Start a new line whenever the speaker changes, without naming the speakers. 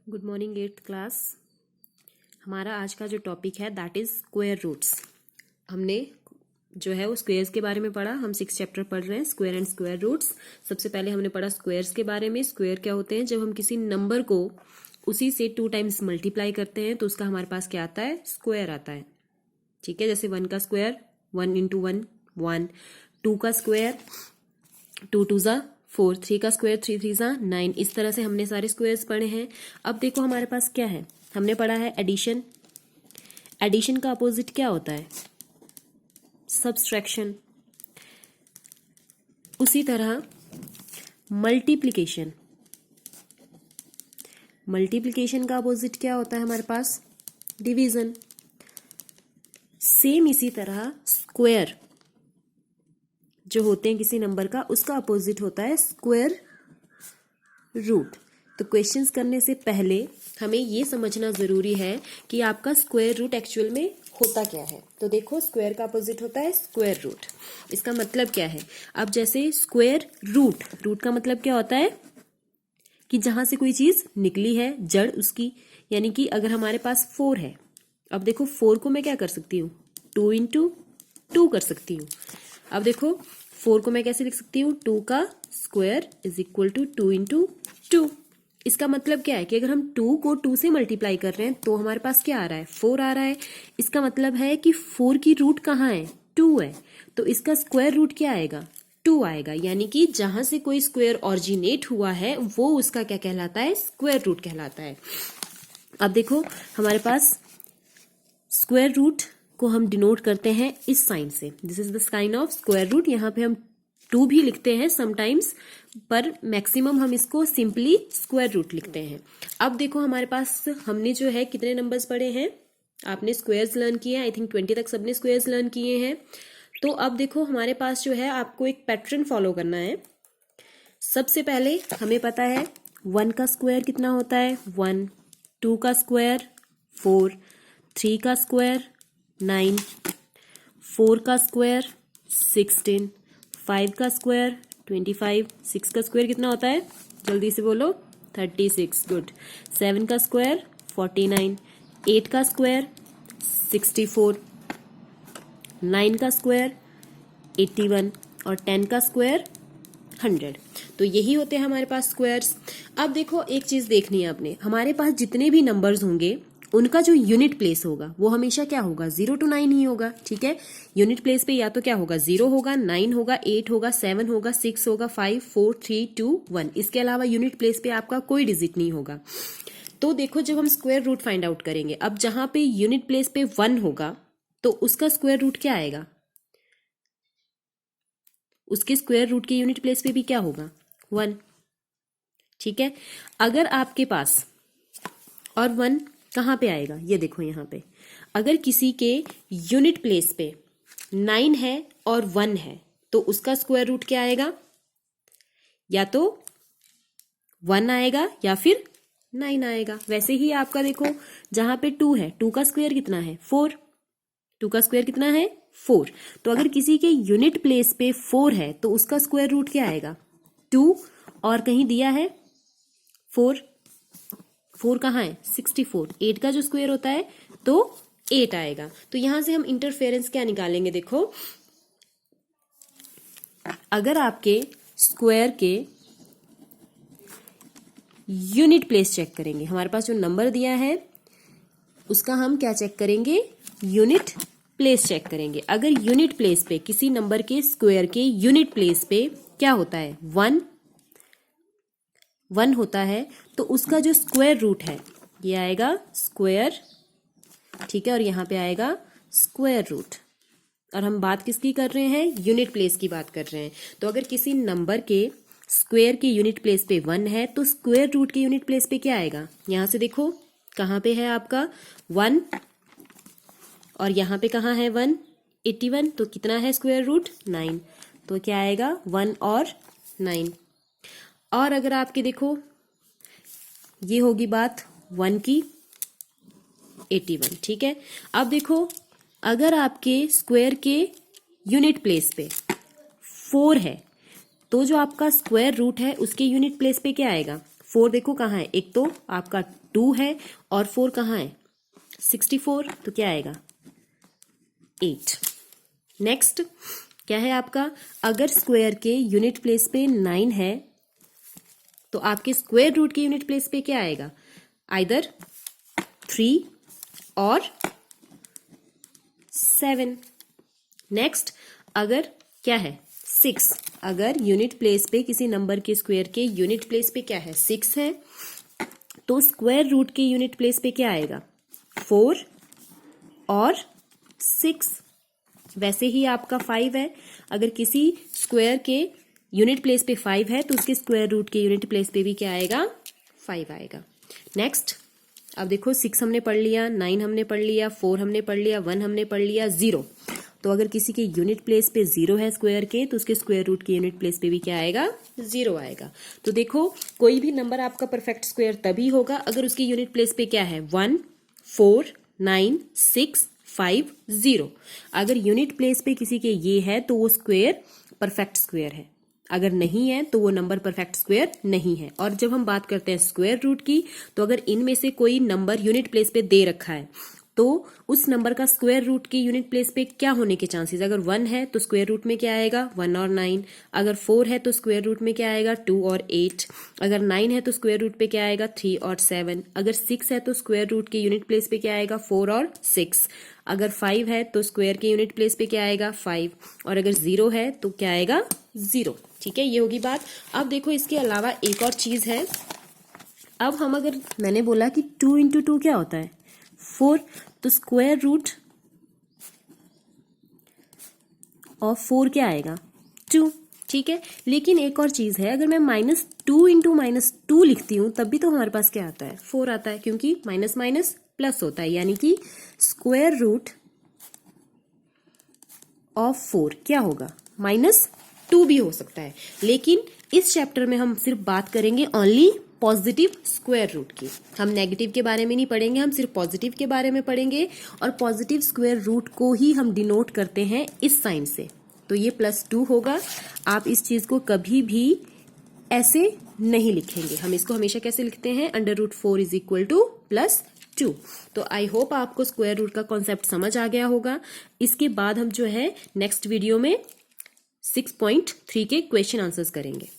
Good morning eighth class. हमारा आज का जो टॉपिक है दैट इज स्क्वायर रूट्स। हमने जो है वो स्क्वायर्स के बारे में पढ़ा। हम 6 चैप्टर पढ़ रहे हैं, स्क्वायर एंड स्क्वायर रूट्स। सबसे पहले हमने पढ़ा स्क्वायर्स के बारे में। स्क्वायर क्या होते हैं? जब हम किसी नंबर को उसी से 2 टाइम्स मल्टीप्लाई करते हैं तो उसका हमारे पास क्या आता है? स्क्वायर आता है। ठीक है, जैसे 1 का स्क्वायर 1 इंटू 1 1, 2 का स्क्वायर 2 टू ज़ा 4, 3 का स्क्वायर 3 3 ज़ा 9। इस तरह से हमने सारे स्क्वायर्स पढ़े हैं। अब देखो हमारे पास क्या है, हमने पढ़ा है एडिशन। एडिशन का अपोजिट क्या होता है? सब्सट्रैक्शन। उसी तरह मल्टीप्लिकेशन। मल्टीप्लिकेशन का अपोजिट क्या होता है हमारे पास? डिवीजन। सेम इसी तरह स्क्वायर जो होते हैं किसी नंबर का, उसका अपोजिट होता है स्क्वायर रूट। तो क्वेश्चंस करने से पहले हमें ये समझना जरूरी है कि आपका स्क्वायर रूट एक्चुअल में होता क्या है। तो देखो, स्क्वायर का अपोजिट होता है स्क्वायर रूट। इसका मतलब क्या है? अब जैसे स्क्वायर रूट, रूट का मतलब क्या होता है? कि जहां से कोई चीज निकली है, जड़ उसकी। यानी कि अगर हमारे पास 4 है, अब देखो 4 को मैं क्या कर सकती हूँ? 2 इंटू 2 कर सकती हूँ। अब देखो 4 को मैं कैसे लिख सकती हूँ? 2 का square is equal to 2 into 2। इसका मतलब क्या है कि अगर हम 2 को 2 से मल्टीप्लाई कर रहे हैं तो हमारे पास क्या आ रहा है? 4 आ रहा है। इसका मतलब है कि 4 की रूट कहाँ है? 2 है। तो इसका स्क्वायर रूट क्या आएगा? 2 आएगा। यानी कि जहां से कोई स्क्वायर ऑरिजिनेट हुआ है वो उसका क्या कहलाता है? स्क्वायर रूट कहलाता है। अब देखो हमारे पास स्क्वायर रूट को हम डिनोट करते हैं इस साइन से। This is the sign of square root. यहाँ पे हम 2 भी लिखते हैं समटाइम्स, पर मैक्सिमम हम इसको सिंपली स्क्वायर रूट लिखते हैं। अब देखो हमारे पास हमने जो है कितने नंबर्स पढ़े हैं? आपने स्क्वायर्स लर्न किए हैं, आई थिंक 20 तक सबने स्क्वायर्स लर्न किए हैं। तो अब देखो हमारे पास जो है आपको एक पैटर्न फॉलो करना है। सबसे पहले हमें पता है 1 का स्क्वायर कितना होता है? 1, 2 का स्क्वायर 4, 3 का स्क्वायर 9, 4 का स्क्वायर 16, 5 का स्क्वायर 25, 6 का स्क्वायर कितना होता है? जल्दी से बोलो। 36। गुड। 7 का स्क्वायर 49, 8 का स्क्वायर 64, 9 का स्क्वायर 81 और 10 का स्क्वायर 100। तो यही होते हैं हमारे पास स्क्वायर्स। अब देखो एक चीज देखनी है आपने, हमारे पास जितने भी नंबर्स होंगे उनका जो यूनिट प्लेस होगा वो हमेशा क्या होगा? 0 to 9 ही होगा। ठीक है, यूनिट प्लेस पे या तो क्या होगा? 0 होगा, 9 होगा, 8 होगा, 7 होगा, 6 होगा, 5 4 3 2 1। इसके अलावा यूनिट प्लेस पे आपका कोई डिजिट नहीं होगा। तो देखो जब हम स्क्वायर रूट फाइंड आउट करेंगे, अब जहां पे यूनिट प्लेस पे 1 होगा तो उसका स्क्वायर रूट क्या आएगा? उसके स्क्वायर रूट के यूनिट प्लेस पे भी क्या होगा? 1। ठीक है, अगर आपके पास और 1 कहाँ पे आएगा? ये देखो यहाँ पे, अगर किसी के यूनिट प्लेस पे 9 है और 1 है तो उसका स्क्वायर रूट क्या आएगा? या तो 1 आएगा या फिर 9 आएगा। वैसे ही आपका देखो जहां पे 2 है, 2 का स्क्वायर कितना है? 4। 2 का स्क्वायर कितना है? 4। तो अगर किसी के यूनिट प्लेस पे 4 है तो उसका स्क्वायर रूट क्या आएगा? 2। और कहीं दिया है 4, 4 कहाँ है? 64। 8 का जो स्क्वायर होता है तो 8 आएगा। तो यहां से हम इंटरफेरेंस क्या निकालेंगे? देखो, अगर आपके स्क्वायर के यूनिट प्लेस चेक करेंगे, हमारे पास जो नंबर दिया है उसका हम क्या चेक करेंगे? यूनिट प्लेस चेक करेंगे। अगर यूनिट प्लेस पे किसी नंबर के स्क्वायर के यूनिट प्लेस पे क्या होता है? 1 होता है तो उसका जो स्क्वायर रूट है ये आएगा स्क्वायर। ठीक है, और यहाँ पे आएगा स्क्वायर रूट। और हम बात किसकी कर रहे हैं? यूनिट प्लेस की बात कर रहे हैं। तो अगर किसी नंबर के स्क्वायर के यूनिट प्लेस पे 1 है तो स्क्वायर रूट के यूनिट प्लेस पे क्या आएगा? यहाँ से देखो कहाँ पे है आपका 1 और यहाँ पे कहाँ है 1? 81। तो कितना है स्क्वायर रूट? 9। तो क्या आएगा? 1 और 9। और अगर आपके देखो, ये होगी बात 1 की, 81। ठीक है, अब देखो अगर आपके स्क्वायर के यूनिट प्लेस पे 4 है तो जो आपका स्क्वायर रूट है उसके यूनिट प्लेस पे क्या आएगा? 4 देखो कहाँ है, एक तो आपका 2 है और 4 कहाँ है 64, तो क्या आएगा 8। नेक्स्ट क्या है आपका, अगर स्क्वायर के यूनिट प्लेस पे 9 है तो आपके स्क्वायर रूट के यूनिट प्लेस पे क्या आएगा, आइदर 3 और 7। नेक्स्ट अगर क्या है 6, अगर यूनिट प्लेस पे किसी नंबर के स्क्वायर के यूनिट प्लेस पे क्या है 6 है, तो स्क्वायर रूट के यूनिट प्लेस पे क्या आएगा 4 और 6। वैसे ही आपका 5 है, अगर किसी स्क्वायर के यूनिट प्लेस पे 5 है तो उसके स्क्वायर रूट के यूनिट प्लेस पे भी क्या आएगा 5 आएगा। नेक्स्ट अब देखो 6 हमने पढ़ लिया, 9 हमने पढ़ लिया, 4 हमने पढ़ लिया, 1 हमने पढ़ लिया, 0। तो अगर किसी के यूनिट प्लेस पे 0 है स्क्वायर के तो उसके स्क्वायर रूट के यूनिट प्लेस पे भी क्या आएगा 0 आएगा। तो देखो कोई भी नंबर आपका परफेक्ट स्क्वायर तभी होगा अगर उसके यूनिट प्लेस पे क्या है 1, 4, 9, 6, 5, 0। अगर यूनिट प्लेस पे किसी के ये है तो वो स्क्वायर परफेक्ट स्क्वायर है, अगर नहीं है तो वो नंबर परफेक्ट स्क्वायर नहीं है। और जब हम बात करते हैं स्क्वायर रूट की, तो अगर इनमें से कोई नंबर यूनिट प्लेस पे दे रखा है तो उस नंबर का स्क्वायर रूट के यूनिट प्लेस पे क्या होने के चांसेस, अगर 1 है तो स्क्वायर रूट में क्या आएगा 1 और 9, अगर 4 है तो स्क्वायर रूट में क्या आएगा 2 और 8, अगर 9 है तो स्क्वायर रूट पे क्या आएगा 3 और 7, अगर 6 है तो स्क्वायर रूट के यूनिट प्लेस पे क्या आएगा 4 और 6, अगर 5 है तो स्क्वायर के यूनिट प्लेस पे क्या आएगा 5, और अगर 0 है तो क्या आएगा 0। ठीक है, ये होगी बात। अब देखो इसके अलावा एक और चीज है। अब हम अगर मैंने बोला कि 2 इंटू 2 क्या होता है 4, तो स्क्वायर रूट ऑफ 4 क्या आएगा 2। ठीक है, लेकिन एक और चीज है, अगर मैं -2 इंटू -2 लिखती हूं तब भी तो हमारे पास क्या आता है 4 आता है, क्योंकि माइनस माइनस प्लस होता है, यानी कि स्क्वायर रूट ऑफ 4 क्या होगा -2 भी हो सकता है। लेकिन इस चैप्टर में हम सिर्फ बात करेंगे ओनली पॉजिटिव स्क्वायर रूट की, हम नेगेटिव के बारे में नहीं पढ़ेंगे, हम सिर्फ पॉजिटिव के बारे में पढ़ेंगे। और पॉजिटिव स्क्वायर रूट को ही हम डिनोट करते हैं इस साइन से, तो ये +2 होगा। आप इस चीज को कभी भी ऐसे नहीं लिखेंगे, हम इसको हमेशा कैसे लिखते हैं √4 = +2। तो आई होप आपको स्क्वायर रूट का कॉन्सेप्ट समझ आ गया होगा। इसके बाद हम जो है नेक्स्ट वीडियो में 6.3 के क्वेश्चन आंसर्स करेंगे।